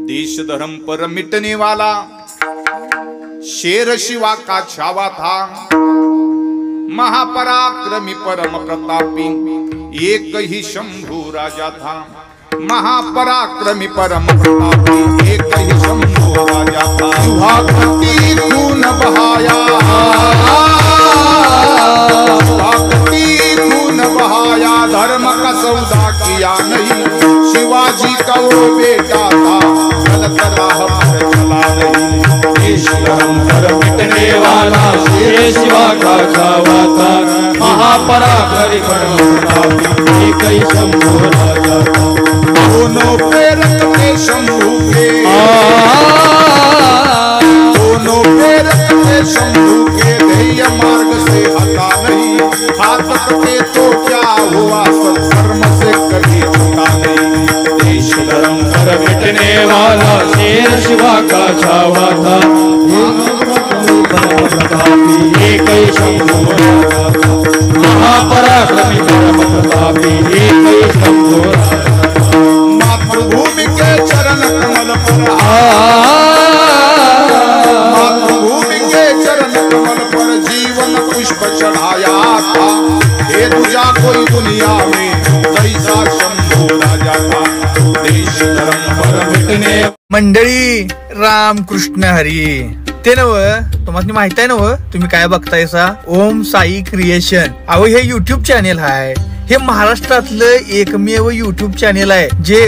देश धर्म पर मिटने वाला शेर शिवा का छावा था। महापराक्रमी परम प्रतापी एक ही शंभू राजा था। महापराक्रमी परम प्रतापी एक ही शंभू राजा था। युवागति खून बहाया, युवागति खून बहाया, धर्म का सौदा किया नहीं। शिवाजी का वो बेटा था, गलत राह पर चला नहीं। देश धर्म पर मिटने वाला शेर शिवा का छावा था। महापराक्रमी परम प्रतापी एक ही शंभू राजा था। दोनों प्रेरक थे शंभू के, दोनों प्रेरक थे शंभू के, ध्येय मार्ग से हटा नहीं। हाथ कटे तो क्या हुआ, सत्कर्म से कभी छूटा नहीं। देश धर्म पर मिटने वाला शेर शिवा का छावा था। एक ही शंभू राजा था। महापराक्रमी परम प्रतापी एक ही शंभू राजा था। मातृभूमि के चरण कमल पर, मातृभूमि के चरण कमल पर जीवन पुष्प चढ़ाया था। हे दूजा कोई दुनिया में जैसा शंभू राजा था। देश धर्म पर मिटने मंडळी रामकृष्ण हरी। ते नव तुम्हाला माहित आहे नव, तुम्ही काय बघतायसा ओम साई क्रिएशन। अहो हे युट्यूब चॅनेल आहे, हे महाराष्ट्रातलं एकमेव युट्यूब चॅनेल आहे जे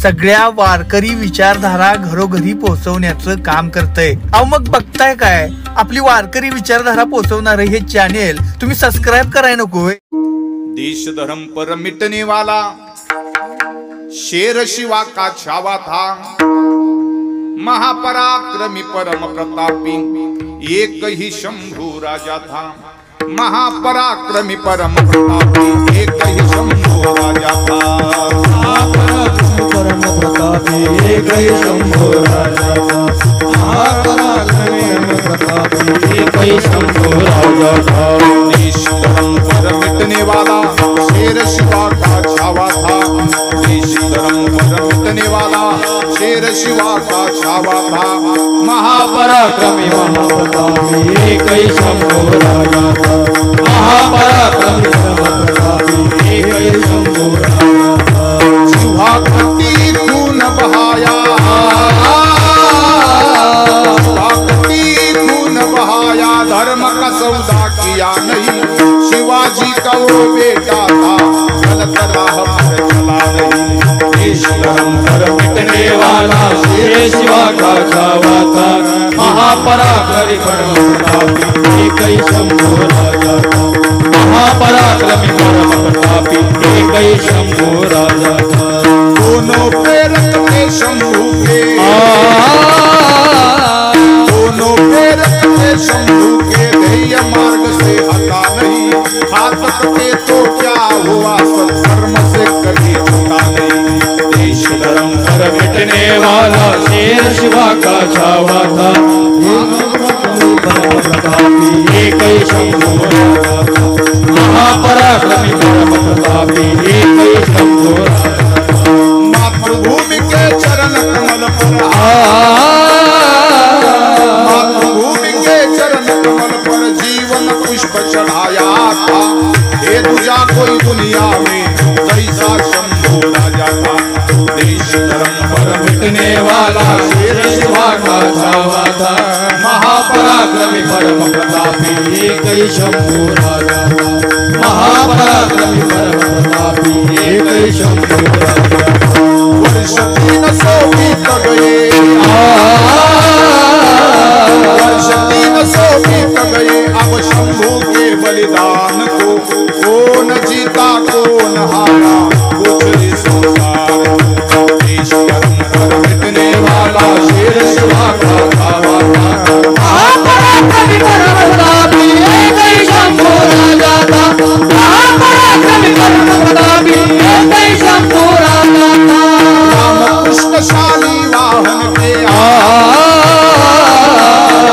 सगळ्या वारकरी विचारधारा घरोघरी पोहोचवण्याचं काम करतंय। अहो मग बघताय काय, आपली वारकरी विचारधारा पोहोचवणारे हे चॅनेल तुम्ही सबस्क्राईब कराय नको। देश धर्म पर मिटने वाला शेर शिवा का छावा था। महापराक्रमी परम प्रतापी एक ही शंभू राजा था। महापराक्रमी परम प्रतापी एक ही शंभू राजा था। महापराक्रमी परम प्रतापी एक ही शंभू राजा था। महापराक्रमी परम प्रतापी एक ही शंभू राजा था। देश धर्म पर मिटने वाला शेर शिवा का छावा था। देश धर्म पर मिटने वाला शेर शिवा का छावा था। महापराक्रमी महाप्रतापी एक ही शंभू राजा था। महापराक्रमी महाप्रतापी एक ही शंभू राजा था। युवागति खून बहाया, युवागति खून बहाया, धर्म का सौदा किया नहीं। शिवाजी का वो बेटा था, गलत राह पर चला नहीं। देश धर्म पर मिटने वाला शेर शिवा का छावा था। महापराक्रमी परम प्रतापी एक ही शंभू राजा था। महापराक्रमी परम प्रतापी एक ही शंभू राजा था। दोनों प्रेरक थे शंभू के, दोनों प्रेरक थे शंभू के, ध्येय मार्ग से हटा नहीं। हाथ कटे तो क्या हुआ, सत्कर्म से कभी छूटा नहीं। देश धर्म पर मिटने वाला शेर शिवा का छावा था। एक ही शंभू राजा था। महापराक्रमी परम प्रतापी एक ही शंभू राजा था। मातृभूमि के चरण कमल पर, मातृभूमि के चरण कमल पर जीवन पुष्प चढ़ाया था। हे दूजा कोई दुनिया में जैसा शंभू राजा था। देश धर्म पर मिटने वाला शेर शिवा का छावा था। महापराक्रमी परम प्रतापी एक ही शंभू राजा था। महापराक्रमी परम प्रतापी एक ही शंभू राजा था। वर्ष 300 बीत गए, वर्ष 300 बीत गए, अब शंभू के बलिदान को कौन जीता कौन हारा, कुछ नहीं संसार। देश धर्म पर मिटने वाला शेर शिवा का छावा था। महापराक्रमी परम प्रतापी एक ही शंभू राजा था। महापराक्रमी परम प्रतापी एक ही शंभू राजा था। रामकृष्ण शाली वाहन के,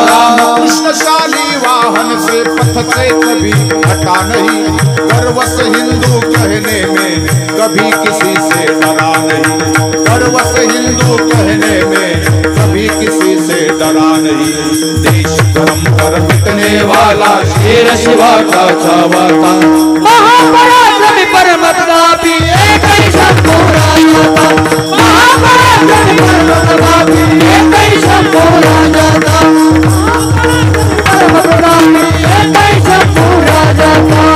रामकृष्ण शाली वाहन से पथ से कभी हटा नहीं। गर्वस हिंदू कहने में कभी किसी से डरा नहीं। गर्वस हिंदू कहने में कभी किसी से डरा नहीं। देश धर्म पर मिटने वाला शेर शिवा का छावा था, महापराक्रमी परम प्रतापी एक ही शंभू राजा था, महापराक्रमी परम प्रतापी एक ही शंभू राजा था, परम प्रतापी एक ही शंभू राजा था।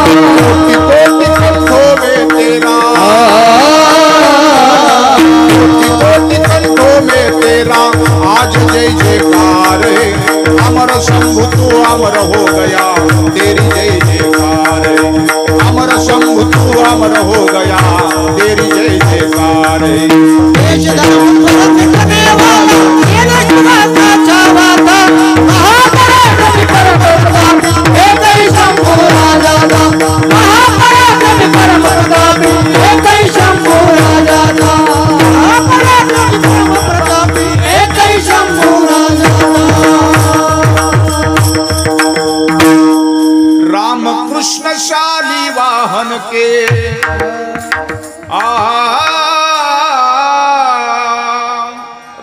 कोटि कंठों में तेरा, कोटि कंठों में तेरा आज जय जयकार है। अमर शंभु तू अमर हो गया, तेरी जय जयकार है। अमर शंभु तू अमर हो गया, तेरी जय जयकार है। देश धर्म पर मिटने वाला शेर शिवा का छावा था, महापराक्रमी परम प्रतापी एक ही शंभू राजा था, महापराक्रमी परम प्रतापी एक ही शंभू राजा था, महापराक्रमी परम प्रतापी एक ही शंभू राजा था। राम कृष्ण शाली वाहन के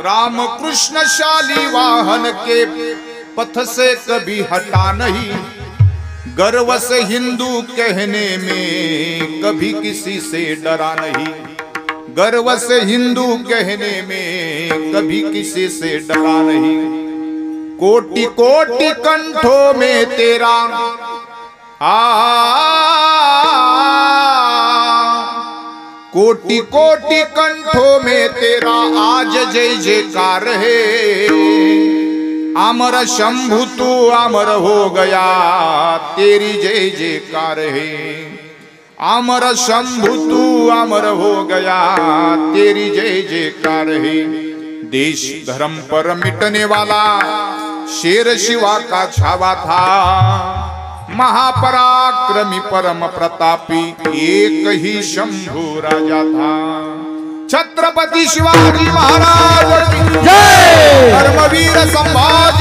राम कृष्ण शाली वाहन के पथ से कभी हटा नहीं। गर्व से हिंदू कहने में कभी किसी से डरा नहीं। गर्व से हिंदू कहने में कभी किसी से डरा नहीं। कोटि कोटि कंठों में तेरा कोटि कोटि कंठों में तेरा आज जय जयकार है। अमर शंभु तू अमर हो गया, तेरी जय जयकार है। अमर शंभु तू अमर हो गया, तेरी जय जयकार है। देश धर्म पर मिटने वाला शेर शिवा का छावा था, महापराक्रमी परम प्रतापी एक ही शंभू राजा था। छत्रपति शिवाजी महाराज की जय। धर्मवीर संभाजी